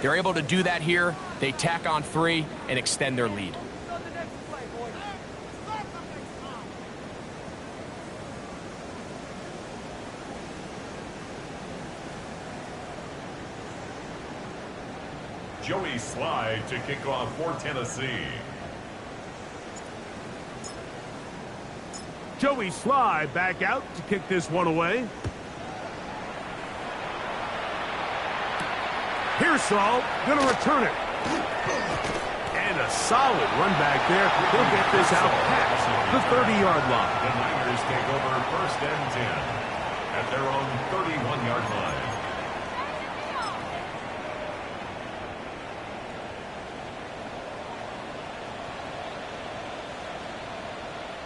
They're able to do that here. They tack on 3 and extend their lead. Joey Slide to kick off for Tennessee. Joey Slide back out to kick this one away. Pearsall going to return it. And a solid run back there. He'll get this out past the 30-yard line. The Niners take over 1st and 10 at their own 31-yard line.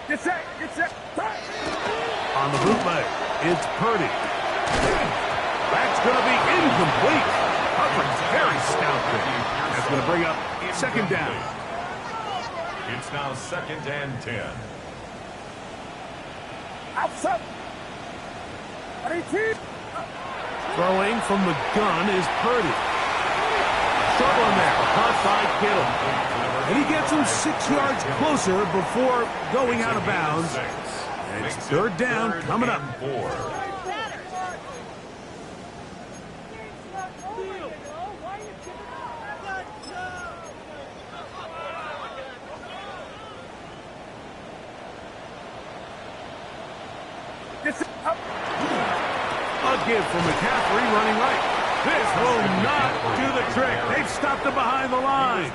Get set, get set. On the bootleg, it's Purdy. That's going to be incomplete. Coverage very stout there. That's going to bring up 2nd down. It's now 2nd and 10. Outside. Throwing from the gun is Purdy. Struggling there, caught by Kittle. And he gets him 6 yards closer before going out of bounds. And it's 3rd down coming up. A give from McCaffrey running right. This will not do the trick. They've stopped him behind the line.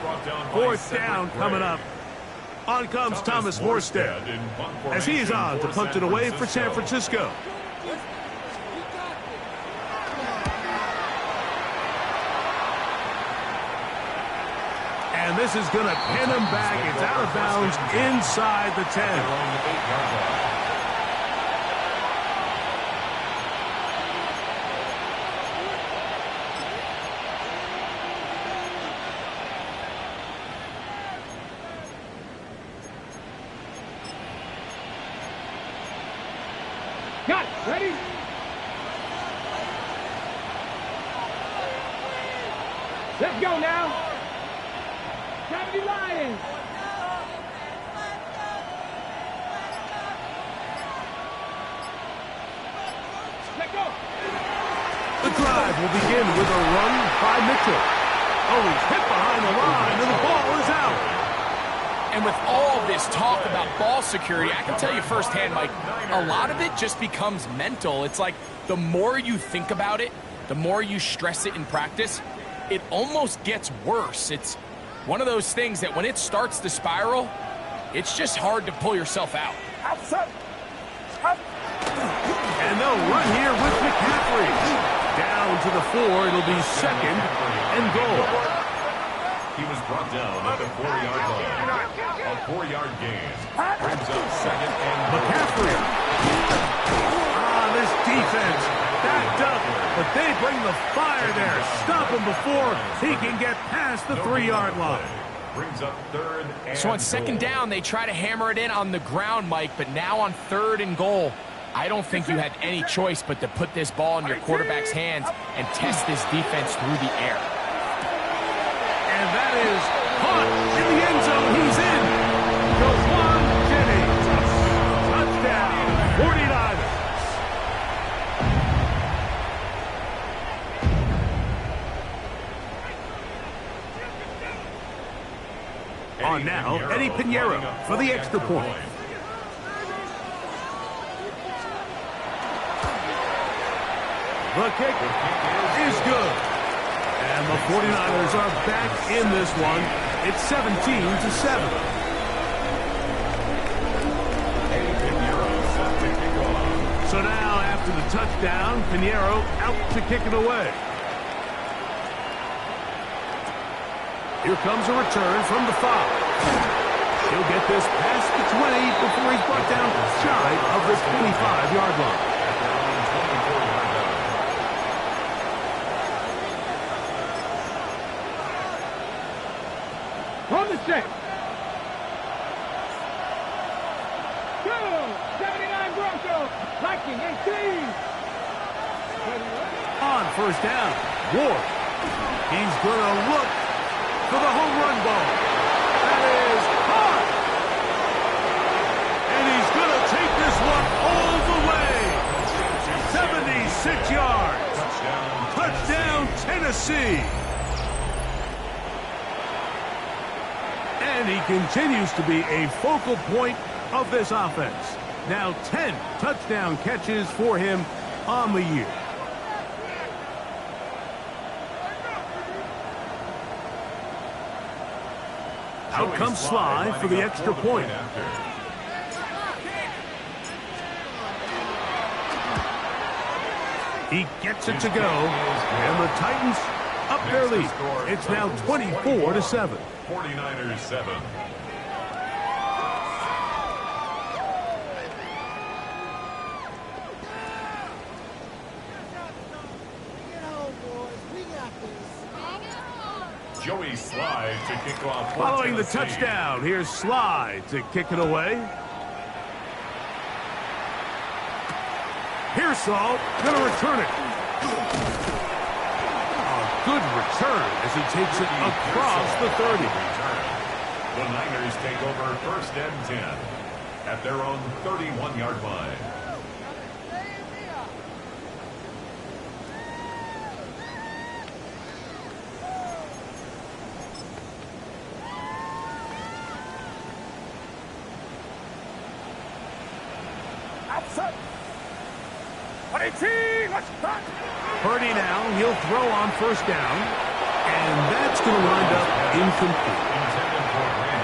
4th down coming up. On comes Thomas Morstead as he is on to punt it away for San Francisco. And this is going to pin him back. It's out of bounds inside the 10. Got it. Ready? Let's go now. 70 Lions. Let go. The drive will begin with a run by Mitchell. Oh, he's hit behind the line, and the ball is out. And with all this talk about ball security, I can tell you firsthand, Mike, a lot of it just becomes mental. It's like the more you think about it, the more you stress it in practice, it almost gets worse. It's one of those things that when it starts to spiral, it's just hard to pull yourself out. And they'll run here with McCaffrey. Down to the 4, it'll be 2nd and goal. He was brought down at the 4-yard line. A 4-yard gain brings up 2nd and McCaffrey. This defense backed up, but they bring the fire there. Stop him before he can get past the 3-yard line. Brings up 3rd and So on 2nd down, they try to hammer it in on the ground, Mike, but now on 3rd and goal, I don't think you had any choice but to put this ball in your quarterback's hands and test this defense through the air. And that is caught in the end zone. He's in. Jawan Jennings. Touchdown, 49ers. On now, Eddie Pinheiro for the extra point. The kick is good. And the 49ers are back in this one. It's 17-7. So now, after the touchdown, Pinheiro out to kick it away. Here comes a return from the 5. He'll get this past the 20 before he's brought down shy of the 25-yard line. On the set. Go! 79 Broncos. Hiking and clean. On 1st down, Ward He's going to look for the home run ball. That is hard. And he's going to take this one all the way. 76 yards. Touchdown, Tennessee. And he continues to be a focal point of this offense. Now 10 touchdown catches for him on the year. Out comes Sly for the extra point. He gets it to go, and the Titans up their lead. It's now 24-7. 49ers 7. Joey Sly to kick off. Following the touchdown, here's Sly to kick it away. Pearsall going to return it. A good return as he takes it across the 30. The Niners take over 1st and 10 at their own 31-yard line. Purdy now, he'll throw on 1st down, and that's going to wind up incomplete.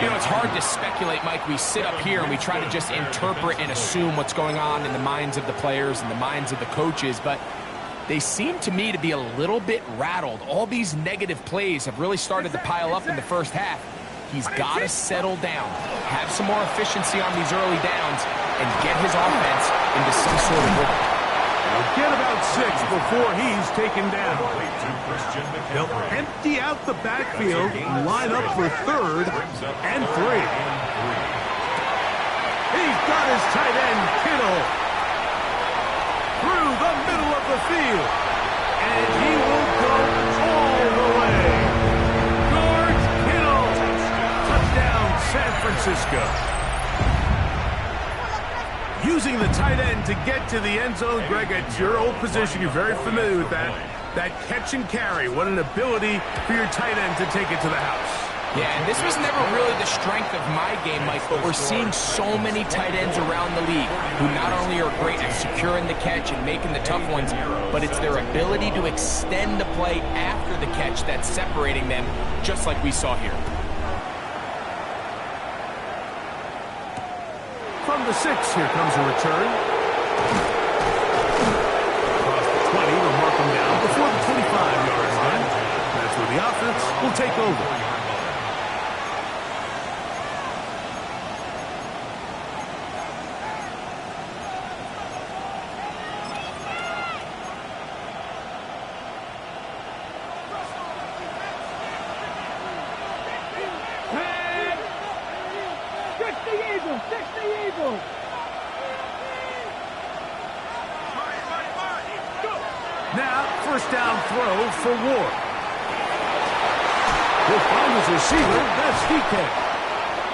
You know, it's hard to speculate, Mike. We sit up here and we try to just interpret and assume what's going on in the minds of the players and the minds of the coaches, but they seem to me to be a little bit rattled. All these negative plays have really started to pile up in the first half. He's got to settle down, have some more efficiency on these early downs, and get his offense into some sort of rhythm. He'll get about 6 before he's taken down. They'll empty out the backfield and line up for 3rd and 3. He's got his tight end, Kittle, through the middle of the field. And he will go all the way. George Kittle. Touchdown, San Francisco. Using the tight end to get to the end zone, Greg, at your old position, you're very familiar with that. That catch and carry, what an ability for your tight end to take it to the house. Yeah, and this was never really the strength of my game, Mike, but we're seeing so many tight ends around the league who not only are great at securing the catch and making the tough ones, but it's their ability to extend the play after the catch that's separating them, just like we saw here. From the 6, here comes a return. Across the 20, they'll mark him down before the 25-yard line. That's where the offense will take over. Now, 1st down throw for Ward. He'll find his receiver, that's DK.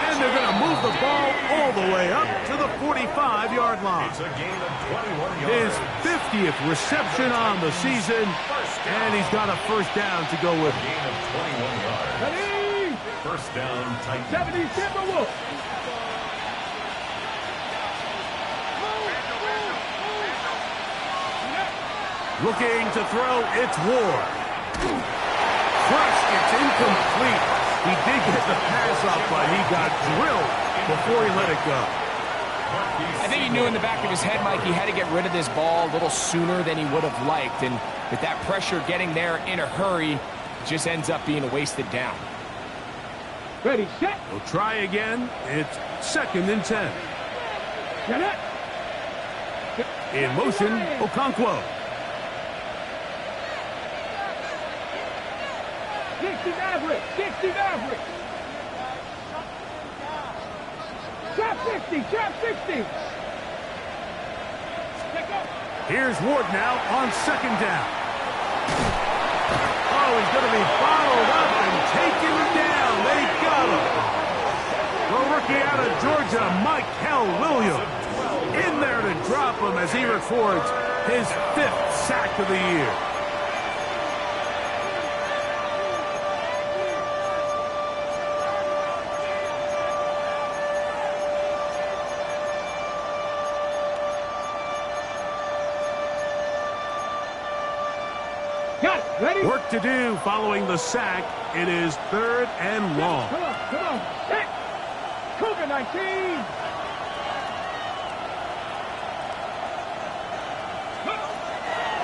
And they're going to move the ball all the way up to the 45-yard line. It's a gain of 21 yards. His 50th reception on the season, and he's got a 1st down to go with it. Gain of 21 yards. 1st down, Titans. 70 Timberwolves. Looking to throw, it's Ward. Crushed, it's incomplete. He did get the pass off, but he got drilled before he let it go. I think he knew in the back of his head, Mike, he had to get rid of this ball a little sooner than he would have liked. And with that pressure getting there in a hurry, it just ends up being a wasted down. Ready, set. We'll try again. It's 2nd and 10. In motion, Okonkwo. 60 Maverick, 60 Maverick. Trap 60, trap 60. Here's Ward now on 2nd down. A Oh, he's going to be followed up and taken down. They got him. The rookie out of Georgia, Michael Williams, in there to drop him as he records his 5th sack of the year. Got it. Ready? Work to do following the sack. It is 3rd and long. Come on. Set. Cougar 19.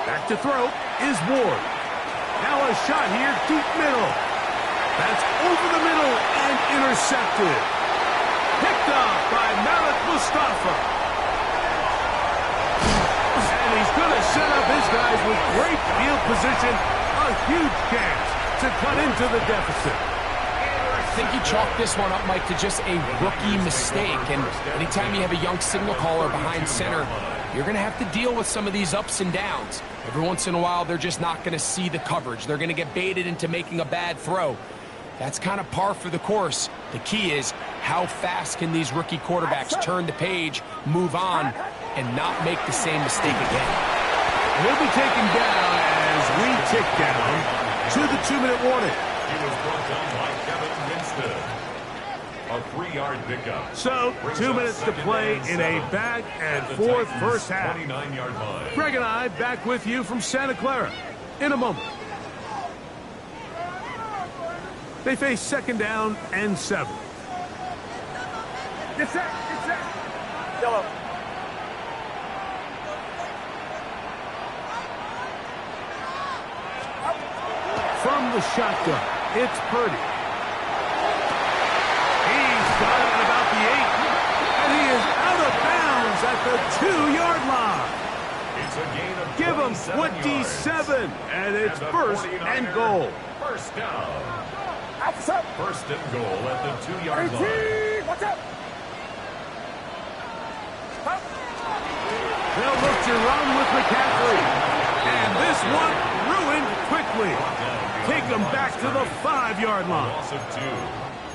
Back to throw is Ward. Now a shot here, deep middle. That's over the middle and intercepted. Picked up by Malik Mustafa. And he's going to set up his guys with great field position. A huge chance to cut into the deficit. I think you chalk this one up, Mike, to just a rookie mistake. And anytime you have a young signal caller behind center, you're going to have to deal with some of these ups and downs. Every once in a while, they're just not going to see the coverage. They're going to get baited into making a bad throw. That's kind of par for the course. The key is how fast can these rookie quarterbacks turn the page, move on, and not make the same mistake again. He'll be taken down as we tick down to the 2-minute warning. He was brought down by Kevin Winstead. A 3-yard pickup. So, 2 minutes to play in a back and forth first half. 29-yard line. Greg and I back with you from Santa Clara in a moment. They face 2nd down and 7. Get set. Yellow. From the shotgun, it's Purdy. He's got it at about the 8, and he is out of bounds at the 2-yard line. It's a gain of Give him 27 27, and it's 1st and goal. First down. First and goal at the 2-yard line. Watch out. They'll look to run with McCaffrey. And this one ruined quickly. Take them back to the 5-yard line. Loss of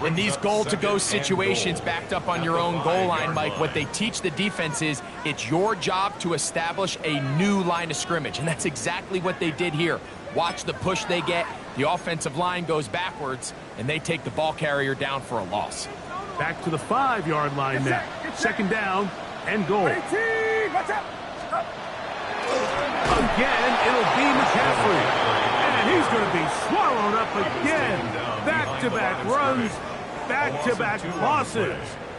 2. In these goal-to-go situations backed up on your own goal line, Mike, what they teach the defense is it's your job to establish a new line of scrimmage, and that's exactly what they did here. Watch the push they get. The offensive line goes backwards, and they take the ball carrier down for a loss. Back to the 5-yard line now. 2nd down and goal. Watch out. Again, it'll be McCaffrey. And he's going to be swallowed up again. Back-to-back runs, back-to-back losses.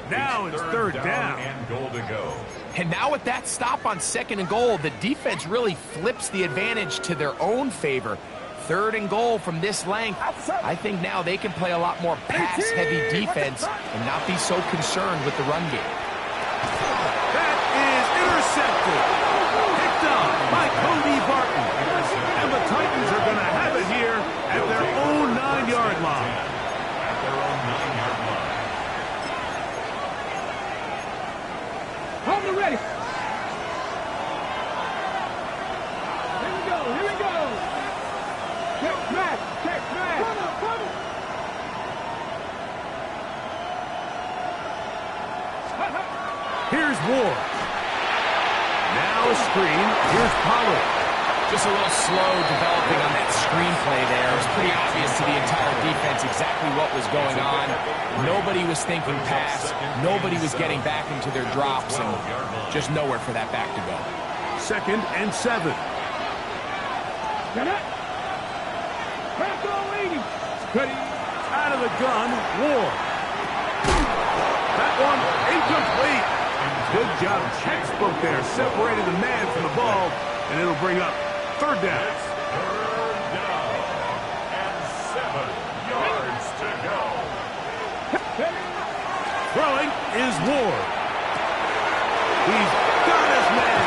Now it's 3rd down. And goal to go. And now with that stop on 2nd and goal, the defense really flips the advantage to their own favor. 3rd and goal from this length. I think now they can play a lot more pass-heavy defense and not be so concerned with the run game. That is intercepted. Picked up by Cody Barton. And the Titans are going to have it here at their own 9-yard line. At their own 9-yard line. Hold me ready. Here we go. Check smash. Come on. Here's Ward. Now a screen. Here's Pollard. Just a little slow developing on that screenplay there. It was pretty obvious to the entire defense exactly what was going on. Nobody was thinking pass. Nobody was getting back into their drops, and just nowhere for that back to go. 2nd and 7. Back to 80. Ready. Out of the gun, Ward. That one incomplete. Good job, textbook there, separating the man from the ball, and it'll bring up 3rd down. 3rd down. And 7 yards to go. Throwing is Ward. He's got his man.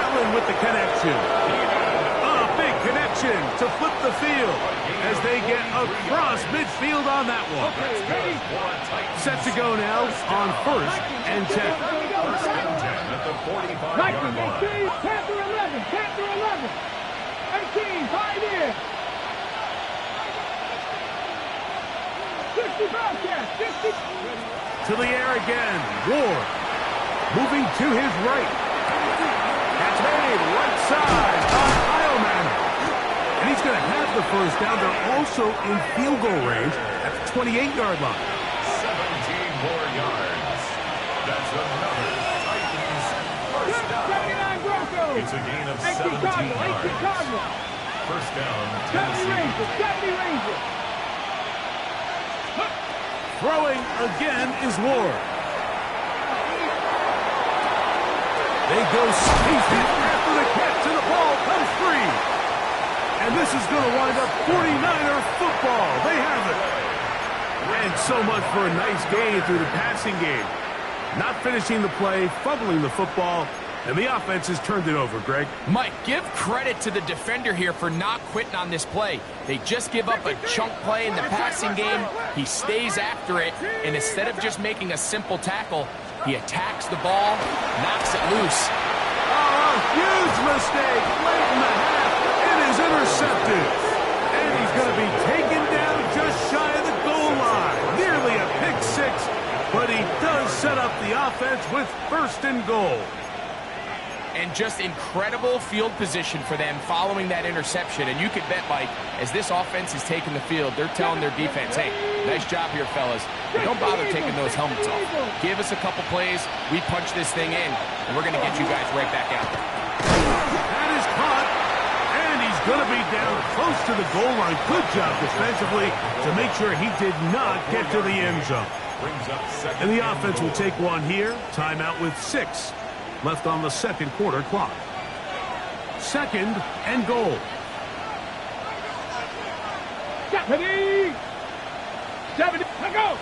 Allen with the connection. A big connection to flip the field as they get across midfield on that one. Set to go now on 1st and 10. 1st and 10 at the 45-yard line. 18, Panther 11, 18, 5 in. To the air again. Ward. Moving to his right. That's made. Right side by Heilman. And he's going to have the first down. They're also in field goal range at the 28-yard line. 17 more yards. That's another Titans first down. It's a gain of 17 yards. First down, Tennessee. Throwing again is Ward. They go safety after the catch, and the ball comes free. And this is going to wind up 49er football. They have it. And so much for a nice gain through the passing game. Not finishing the play, fumbling the football, and the offense has turned it over, Greg. Mike, give credit to the defender here for not quitting on this play. They just give up a chunk play in the passing game. He stays after it, and instead of just making a simple tackle, he attacks the ball, knocks it loose. Oh, huge mistake late in the half. It is intercepted. And he's going to be taken down just shy of the goal line. Nearly a pick six, but he does set up the offense with first and goal. And just incredible field position for them following that interception. And you could bet, Mike, as this offense is taking the field, they're telling their defense, hey, nice job here, fellas. But don't bother taking those helmets off. Give us a couple plays, we punch this thing in, and we're going to get you guys right back out there. That is caught, and he's going to be down close to the goal line. Good job defensively to make sure he did not get to the end zone. And the offense will take one here. Timeout with 6 left on the second quarter clock. Second and goal. Go!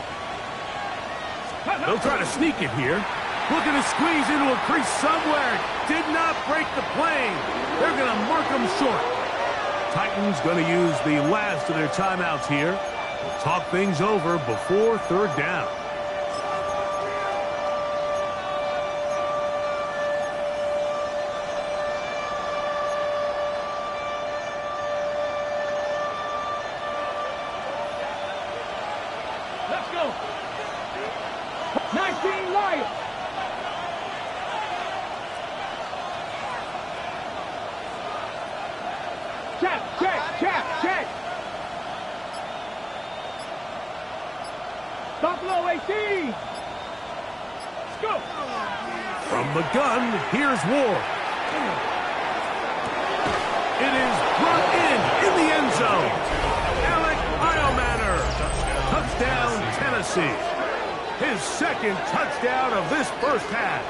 They'll try to sneak it here. Looking to squeeze into a crease somewhere. Did not break the plane. They're going to mark them short. Titans going to use the last of their timeouts here. We'll talk things over before third down. Let's go! 19 Lions! Check! Buffalo 18! Let's go! From the gun, here's Ward. It is brought in the end zone. Alec Heilmanner. Touchdown, Tennessee. His second touchdown of this first half.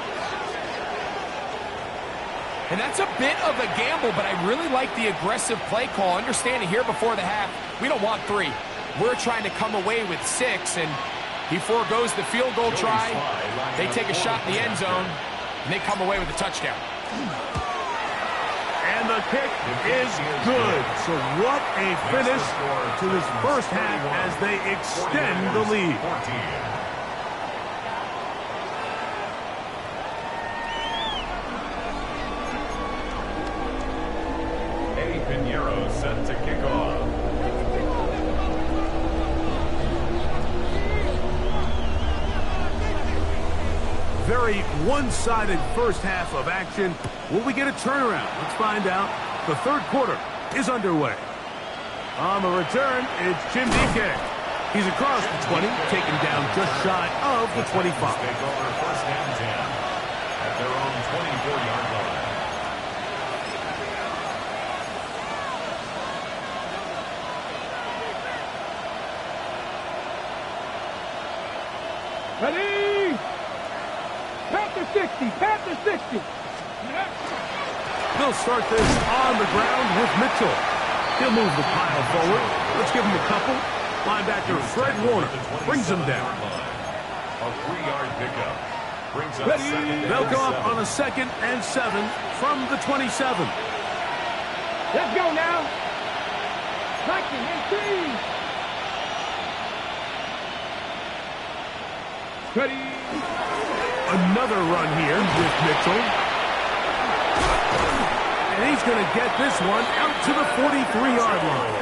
And that's a bit of a gamble, but I really like the aggressive play call. Understanding here before the half, we don't want 3. We're trying to come away with 6, and he forgoes the field goal try. They take a shot in the end zone, and they come away with a touchdown. And the kick is good. So what a finish to this first half as they extend the lead. Eddie Pinheiro set to kick off. Very one-sided first half of action. Will we get a turnaround? Let's find out. The third quarter is underway. On the return, it's Jim Dike. He's across the 20, taken down just shy of the 25. Take over first and 10 at their own 24-yard line. Ready? Panther 60! They'll start this on the ground with Mitchell. He'll move the pile forward. Let's give him a couple. Linebacker Fred Warner brings him down. A 3-yard pickup brings up second and They'll go up 7. on a 2nd and 7 from the 27. Let's go now! 19, 18! Ready? Another run here with Mitchell. And he's going to get this one out to the 43-yard line.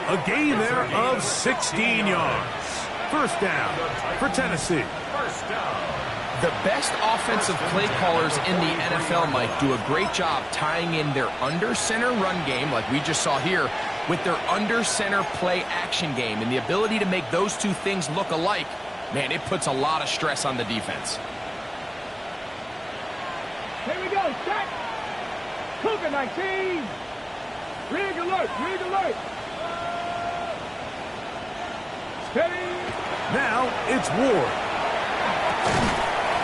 A gain there of 16 yards. First down for Tennessee. First down. The best offensive play callers in the NFL, Mike, do a great job tying in their under-center run game, like we just saw here, with their under-center play action game. And the ability to make those two things look alike, man, it puts a lot of stress on the defense. Here we go, set. Cougar 19. Rig alert, rig alert. Steady. Now it's Ward.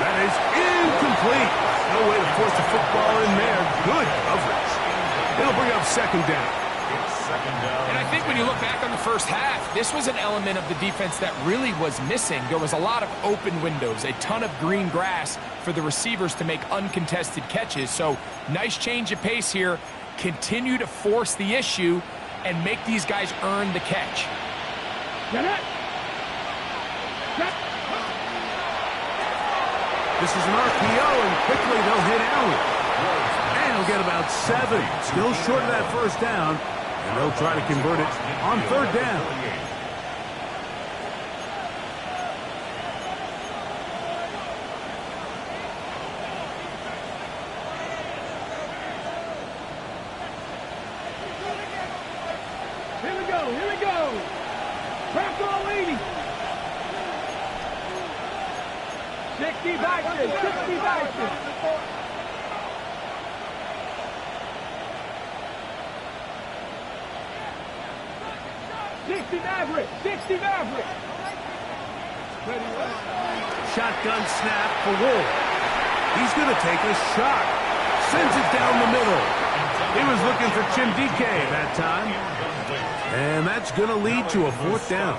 That is incomplete. No way to force the football in there. Good coverage. It'll bring up second down. It's second down. And I think when you look back on the first half, this was an element of the defense that really was missing. There was a lot of open windows, a ton of green grass for the receivers to make uncontested catches. So nice change of pace here. Continue to force the issue and make these guys earn the catch. Get it. Set. This is an RPO, and quickly they'll hit Allen. And he'll get about 7. Still short of that first down, and they'll try to convert it on third down. Here we go, here we go. Crack all 80. 60 back there, 60 back there. Maverick, 60 Maverick. Shotgun snap for Wolf. He's going to take a shot. Sends it down the middle. He was looking for Jim DK that time. And that's going to lead to a fourth down.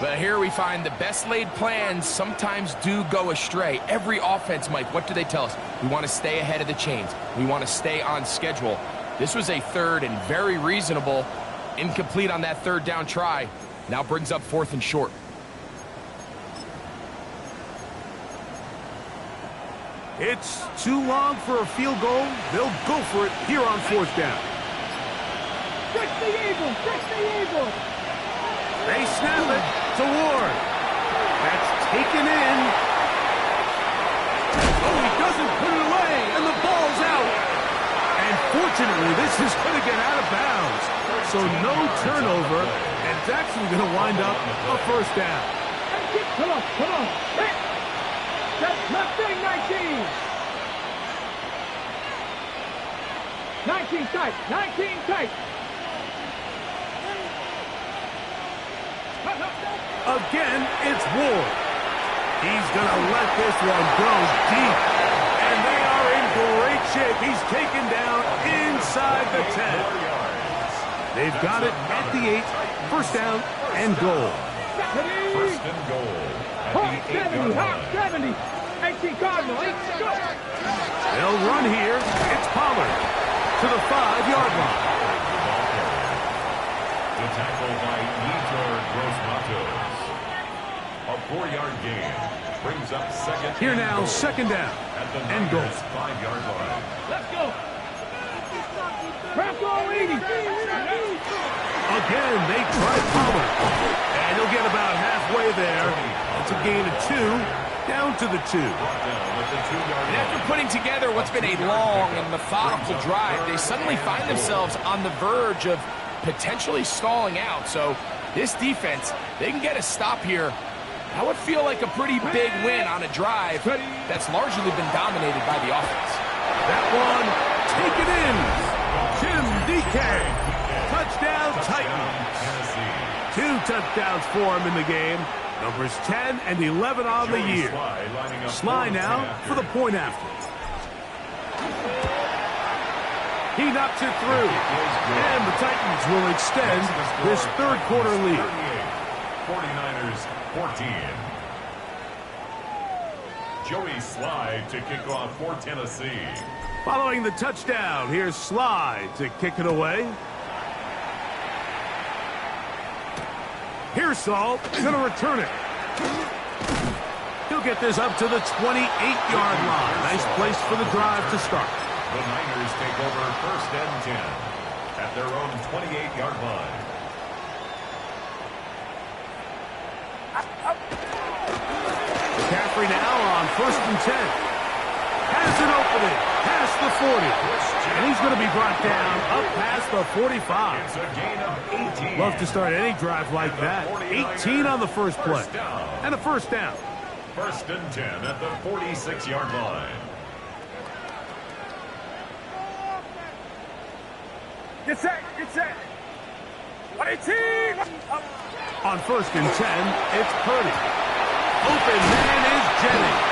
But here we find the best laid plans sometimes do go astray. Every offense, Mike, what do they tell us? We want to stay ahead of the chains. We want to stay on schedule. This was a third and very reasonable. Incomplete on that third down try. Now brings up fourth and short. It's too long for a field goal. They'll go for it here on fourth down. 60 Eagles, 60 Eagles. They snap it to Ward. That's taken in. Oh, he doesn't put it away, and the ball's out. And fortunately, this is going to get out of bounds. So no turnover, and it's actually going to wind up a first down. Come on, come on. Hit. That's left thing, 19. 19 tight, 19 tight. Again, it's Ward. He's going to let this one go deep. And they are in great shape. He's taken down inside the 10. They've got it at the 8. First down and goal. First and goal. Hawk 70, Hawk 70. 18 Cardinal, 8 go. They'll run here. It's Pollard to the 5-yard line. The tackle by Yetur Gross-Matos. A 4-yard gain. Brings up second. Here now, goal. second down At the and goal. 5-yard line. Let's go. Crack all 80. Again, they try Pollard. And he'll get about halfway there. It's a gain of 2, down to the 2. And after putting together what's been a long and methodical drive, they suddenly find themselves on the verge of potentially stalling out. So this defense, they can get a stop here. That would feel like a pretty big win on a drive that's largely been dominated by the offense. That one, take it in. Jim DK. Touchdown Titans. 2 touchdowns for him in the game. Numbers 10 and 11 on the year. Sly now for the point after. He knocks it through. And the Titans will extend this third quarter lead. 49ers 14. Joey Sly to kick off for Tennessee. Following the touchdown, here's Sly to kick it away. Here's Saul, going to return it. He'll get this up to the 28-yard line. Nice place for the drive to start. The Niners take over first and 10 at their own 28-yard line. McCaffrey now on 1st and 10. Has an opening past the 40. And he's going to be brought down up past the 45. It's a gain of 18. Love to start any drive like that. 18 on the first play. And a first down. 1st and 10 at the 46-yard line. Get set, get set. 18. On 1st and 10, it's Purdy. Open man is Jennings.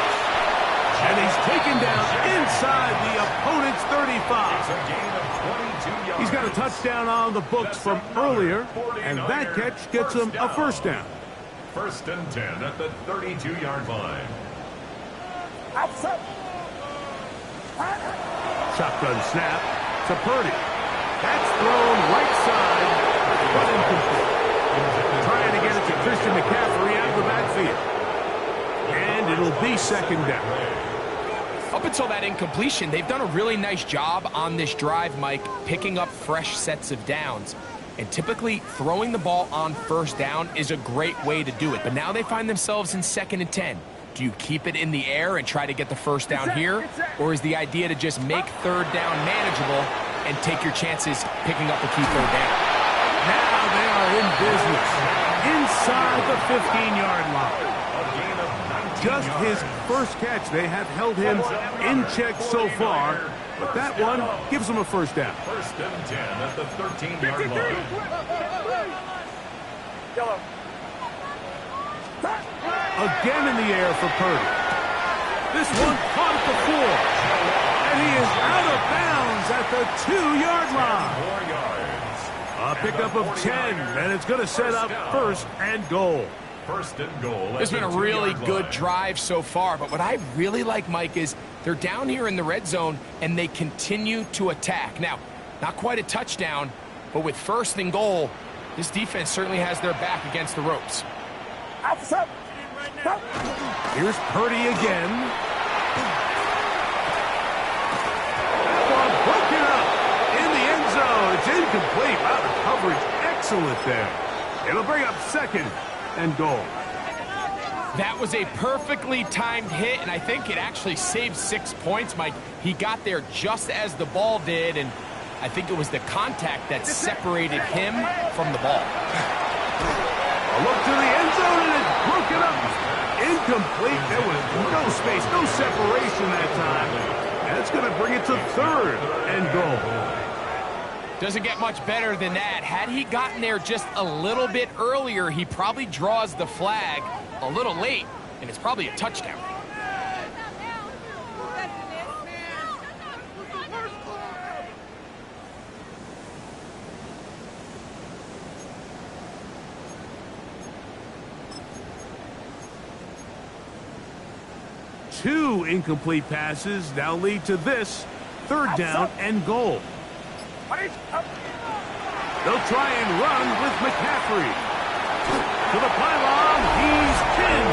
And he's taken down inside the opponent's 35. It's a gain of 22 yards. He's got a touchdown on the books from earlier, and that catch gets him a first down. 1st and 10 at the 32-yard line. Shotgun snap to Purdy. That's thrown right side, but incomplete. Trying to get it to Christian McCaffrey out of the backfield. And it'll be 2nd down. Up until that incompletion, they've done a really nice job on this drive, Mike, picking up fresh sets of downs. And typically, throwing the ball on 1st down is a great way to do it. But now they find themselves in 2nd and 10. Do you keep it in the air and try to get the first down here? Or is the idea to just make 3rd down manageable and take your chances picking up a key 3rd down? Now they are in business. Inside the 15-yard line. Just his first catch. They have held him in check so far. But that one gives him a first down. 1st and 10 at the 13-yard line. Again in the air for Purdy. This one caught at the 4. And he is out of bounds at the 2-yard line. 4 yards. A pickup of 10, and it's going to set up 1st and goal. 1st and goal. It's been a really good drive so far, but what I really like, Mike, is they're down here in the red zone, and they continue to attack. Now, not quite a touchdown, but with 1st and goal, this defense certainly has their back against the ropes. Here's Purdy again. That ball broken up in the end zone. It's incomplete. Wow, the coverage excellent there. It'll bring up 2nd and goal. That was a perfectly timed hit, and I think it actually saved 6 points, Mike. He got there just as the ball did, and I think it was the contact that separated him from the ball. A look to the end zone, and it's broken up. Incomplete. There was no space, no separation that time. That's going to bring it to 3rd and goal. Doesn't get much better than that. Had he gotten there just a little bit earlier, he probably draws the flag a little late, and it's probably a touchdown. Two incomplete passes now lead to this 3rd down and goal. They'll try and run with McCaffrey. To the pylon, he's pinned.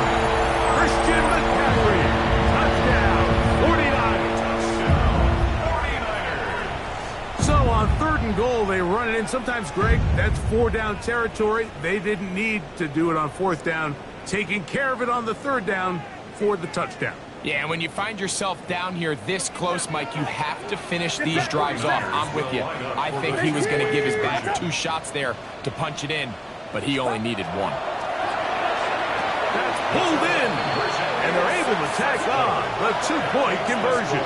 Christian McCaffrey. Touchdown, 49ers. So on 3rd and goal, they run it in. Sometimes, Greg, that's 4-down territory. They didn't need to do it on 4th down. Taking care of it on the 3rd down for the touchdown. Yeah, when you find yourself down here this close, Mike, you have to finish these drives off. I'm with you. I think he was going to give his back 2 shots there to punch it in, but he only needed 1. That's pulled in, and they're able to tack on the 2-point conversion.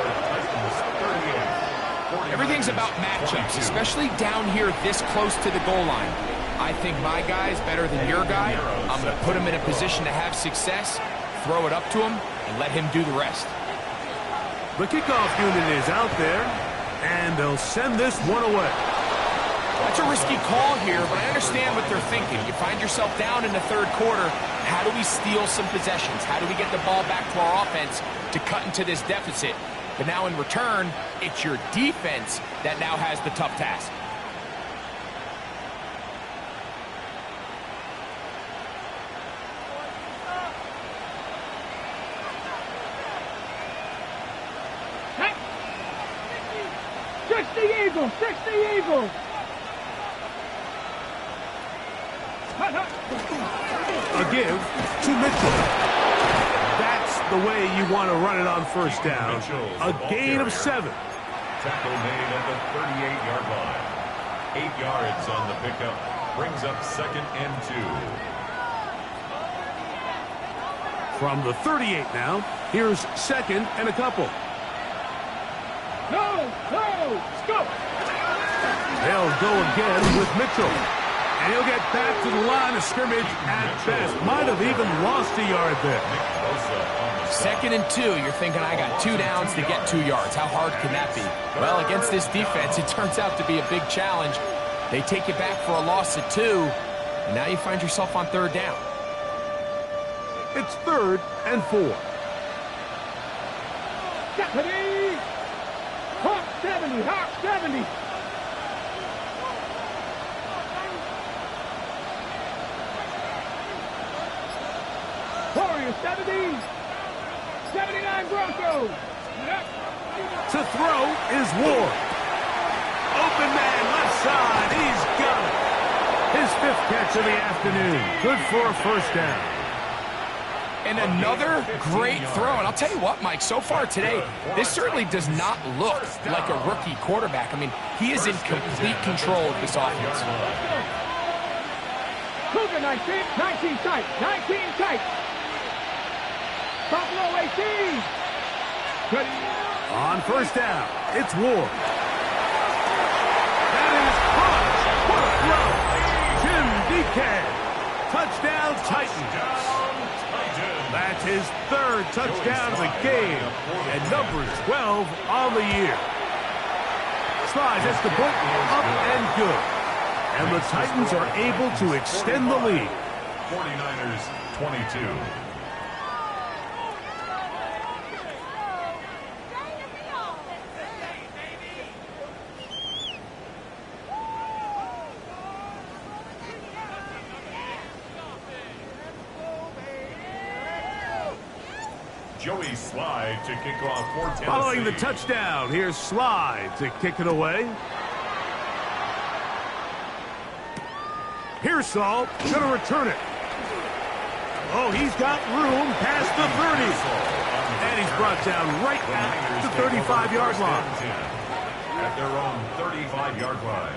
Everything's about matchups, especially down here this close to the goal line. I think my guy's better than your guy. I'm going to put him in a position to have success, throw it up to him, and let him do the rest. The kickoff unit is out there, and they'll send this one away. That's a risky call here, but I understand what they're thinking. You find yourself down in the 3rd quarter. How do we steal some possessions? How do we get the ball back to our offense to cut into this deficit? But now in return, it's your defense that now has the tough task. Fix the Eagles! Fix the Eagles! A give to Mitchell. That's the way you want to run it on first down. A gain of 7. Tackle made at the 38-yard line. 8 yards on the pickup. Brings up 2nd and 2. From the 38 now, here's 2nd and a couple. No, let's go. They'll go again with Mitchell. And he'll get back to the line of scrimmage at best. Might have even lost a yard there. 2nd and 2. You're thinking, I got 2 downs to get 2 yards. How hard can that be? Well, against this defense, it turns out to be a big challenge. They take you back for a loss of 2, and now you find yourself on 3rd down. It's 3rd and 4. Deputy! Hawk 70, Hawk 70. Warriors 70. 79 Broncos. To throw is Ward. Open man left side. He's got it. His 5th catch of the afternoon. Good for a first down. And another great throw. And I'll tell you what, Mike, so far today, this certainly does not look like a rookie quarterback. I mean, he is in complete control of this offense. Cougar 19 tight, 19 tight. Buffalo 18. On first down, it's Ward. That is Hodge. What a throw. Jim DK. Touchdown Titans. That's his 3rd touchdown of the game and number 12 on the year. Slides gets the point up and good. And the Titans are able to extend the lead. 49ers 22. Joey Slide to kick off for Tennessee. Following the touchdown, here's Slide to kick it away. Pearsall going to return it. Oh, he's got room past the 30. And he's brought down right at the 35-yard line. At their own 35-yard line.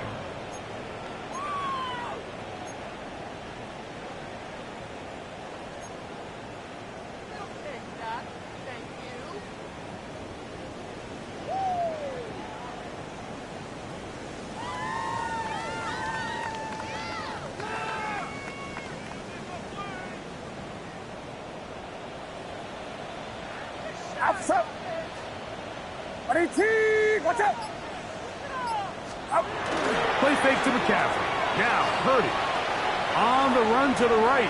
Up. Watch out. Up. Play fake to McCaffrey. Now, Purdy. On the run to the right.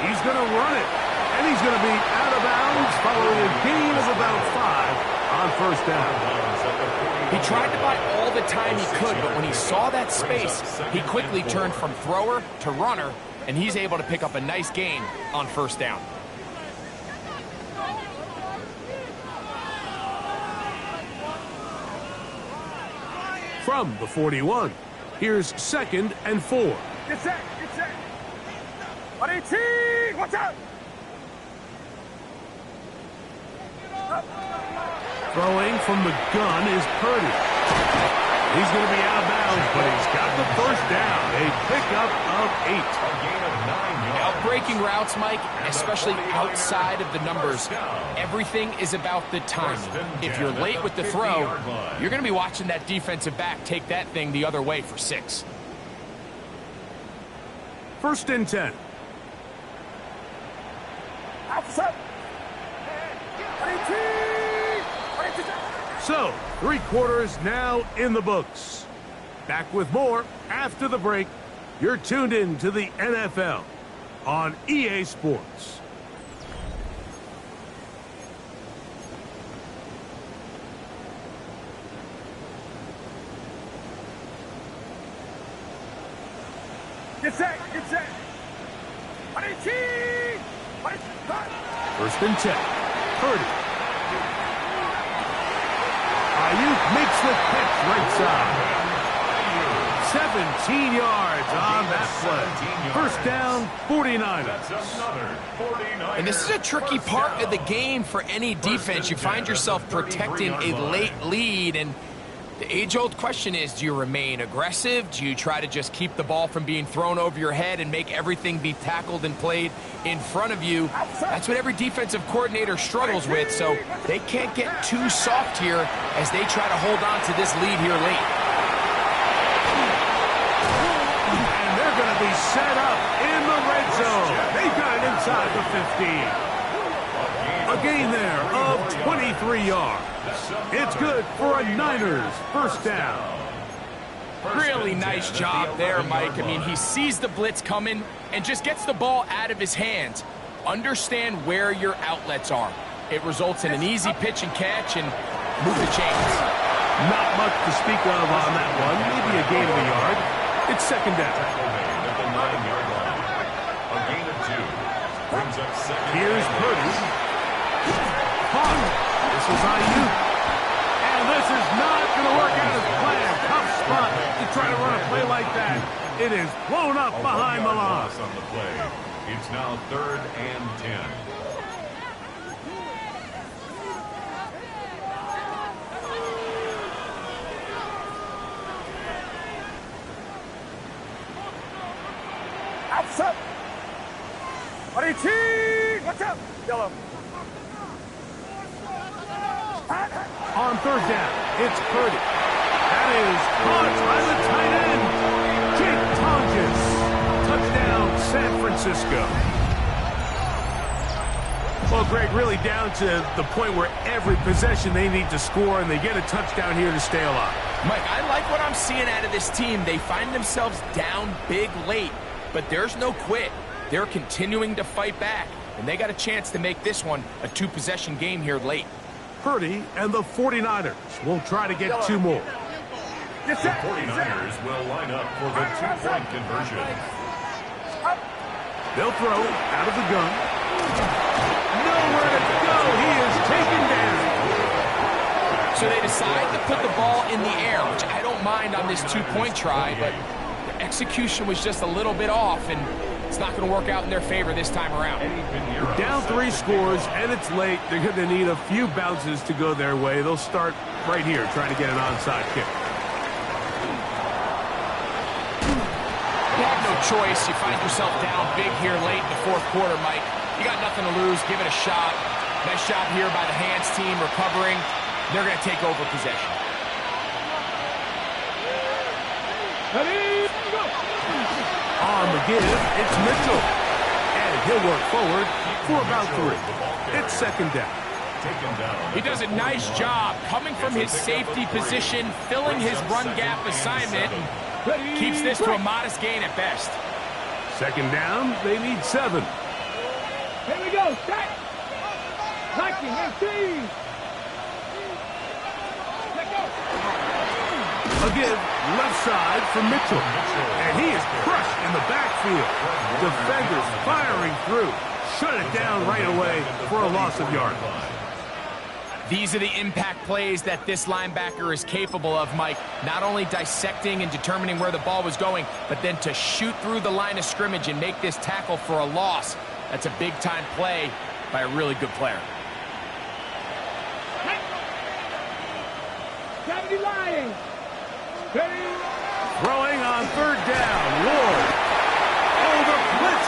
He's going to run it. And he's going to be out of bounds following a gain of about 5 on first down. He tried to buy all the time he could, but when he saw that space, he quickly turned from thrower to runner, and he's able to pick up a nice gain on first down. From the 41, here's 2nd and 4. Get set. 118. Watch out. Throwing from the gun is Purdy. He's going to be out of bounds, but he's got the first down. A pickup of 8. A gain of 9 yards. Now, breaking routes, Mike, especially outside of the numbers, everything is about the timing. If you're late with the throw, you're going to be watching that defensive back take that thing the other way for 6. 1st and 10. So, 3 quarters now in the books. Back with more after the break. You're tuned in to the NFL on EA Sports. Get set. 118. 1st and 10. Purdy. Ayuk makes the catch right side. 17 yards on that play. First down, 49ers. That's another 49ers. And this is a tricky part of the game for any defense. You find yourself protecting a late lead, and the age-old question is, do you remain aggressive? Do you try to just keep the ball from being thrown over your head and make everything be tackled and played in front of you? That's what every defensive coordinator struggles with, so they can't get too soft here as they try to hold on to this lead here late. And they're going to be set up in the red zone. They've got it inside the 15. A gain there of 23 yards. It's good for a Niners first down. Really nice job there, Mike. I mean, he sees the blitz coming and just gets the ball out of his hands. Understand where your outlets are. It results in an easy pitch and catch and move the chains. Not much to speak of on that one. Maybe a gain of a yard. It's second down. At the 9-yard line. A gain of 2. Brings up second. Here's Purdy. This is IU. And this is not going to work out as planned. Tough spot to try to run a play like that. It is blown up behind the line. On the play. It's now 3rd and 10. Outside. Watch out. Yellow. On third down, it's Purdy. That is caught by the tight end, Jake Tonjes. Touchdown, San Francisco. Well, Greg, really down to the point where every possession they need to score, and they get a touchdown here to stay alive. Mike, I like what I'm seeing out of this team. They find themselves down big late, but there's no quit. They're continuing to fight back, and they got a chance to make this one a 2-possession game here late. Purdy and the 49ers will try to get 2 more. The 49ers will line up for the 2-point conversion. They'll throw out of the gun. Nowhere to go. He is taken down. So they decide to put the ball in the air, which I don't mind on this 2-point try, but the execution was just a little bit off, and it's not going to work out in their favor this time around. They're down 3 scores, and it's late. They're going to need a few bounces to go their way. They'll start right here, trying to get an onside kick. You have no choice. You find yourself down big here late in the 4th quarter, Mike. You got nothing to lose. Give it a shot. Nice job here by the hands team recovering. They're going to take over possession. Ready, go. On the give, it's Mitchell. And he'll work forward for about 3. It's second down. He does a nice job coming from his safety position, filling his run gap assignment, and keeps this to a modest gain at best. Second down, they need 7. Here we go. Set. 19, 18. Let go. A give left side for Mitchell. And he is crushed in the backfield. Defenders firing through. Shut it down right away for a loss of yardage. These are the impact plays that this linebacker is capable of, Mike. Not only dissecting and determining where the ball was going, but then to shoot through the line of scrimmage and make this tackle for a loss. That's a big-time play by a really good player. 70 Lions. Throwing on third down. Ward. Oh, the blitz